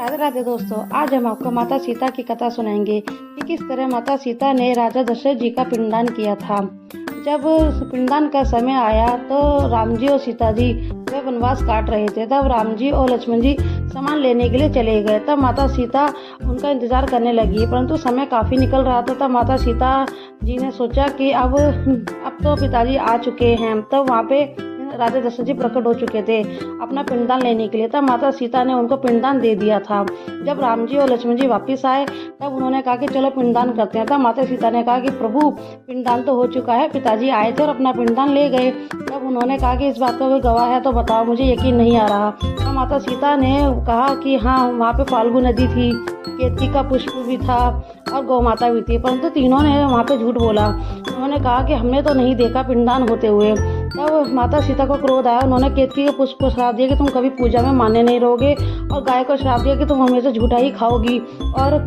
राधे राधे दोस्तों, आज हम आपको माता सीता की कथा सुनाएंगे कि किस तरह माता सीता ने राजा दशरथ जी का पिंडदान किया था। जब पिंडदान का समय आया तो राम जी और सीता जी वे वनवास काट रहे थे। तब राम जी और लक्ष्मण जी सामान लेने के लिए चले गए। तब माता सीता उनका इंतजार करने लगी, परंतु समय काफ़ी निकल रहा था। तब माता सीता जी ने सोचा कि अब तो पिताजी आ चुके हैं। तब वहाँ पे राजा दशरथ जी प्रकट हो चुके थे अपना पिंडदान लेने के लिए। तब माता सीता ने उनको पिंडदान दे दिया था। जब राम जी और लक्ष्मण जी वापस आए तब उन्होंने कहा कि चलो पिंडदान करते हैं। तब माता सीता ने कहा कि प्रभु, पिंडदान तो हो चुका है, पिताजी आए थे और अपना पिंडदान ले गए। तब उन्होंने कहा कि इस बात का कोई गवाह है तो बताओ, मुझे यकीन नहीं आ रहा। तब माता सीता ने कहा कि हाँ, वहाँ पे फाल्गु नदी थी, केतकी का पुष्प भी था और गौ माता भी थी, परंतु तीनों ने वहाँ पे झूठ बोला। उन्होंने कहा कि हमने तो नहीं देखा पिंडदान होते हुए। तब माता सीता को क्रोध आया। उन्होंने केतकी के पुष्प को श्राप दिया कि तुम कभी पूजा में माने नहीं रहोगे, और गाय को श्राप दिया कि तुम हमेशा झूठा ही खाओगी, और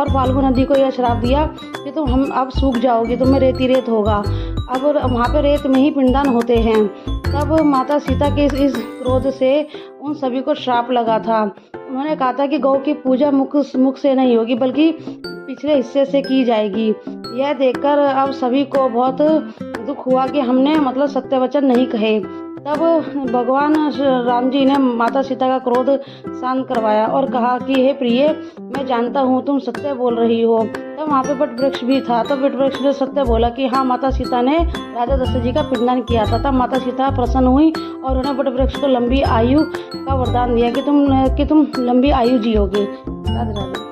फाल्गु नदी को यह श्राप दिया कि तुम अब सूख जाओगी, तुम्हें रेती रेत होगा। अब वहाँ पे रेत में ही पिंडदान होते हैं। तब माता सीता के इस क्रोध से उन सभी को श्राप लगा था। उन्होंने कहा था कि गौ की पूजा मुख से नहीं होगी बल्कि पिछले हिस्से से की जाएगी। यह देखकर अब सभी को बहुत दुख हुआ कि हमने सत्य वचन नहीं कहे। तब भगवान राम जी ने माता सीता का क्रोध शांत करवाया और कहा कि हे प्रिय, मैं जानता हूँ तुम सत्य बोल रही हो। तब वहाँ पे वट वृक्ष भी था। तब वट वृक्ष ने सत्य बोला कि हाँ, माता सीता ने राजा दशरथ जी का पिंडदान किया था। तब माता सीता प्रसन्न हुई और उन्हें वट वृक्ष को लंबी आयु का वरदान दिया कि तुम लंबी आयु जियोगे। राधे राधे।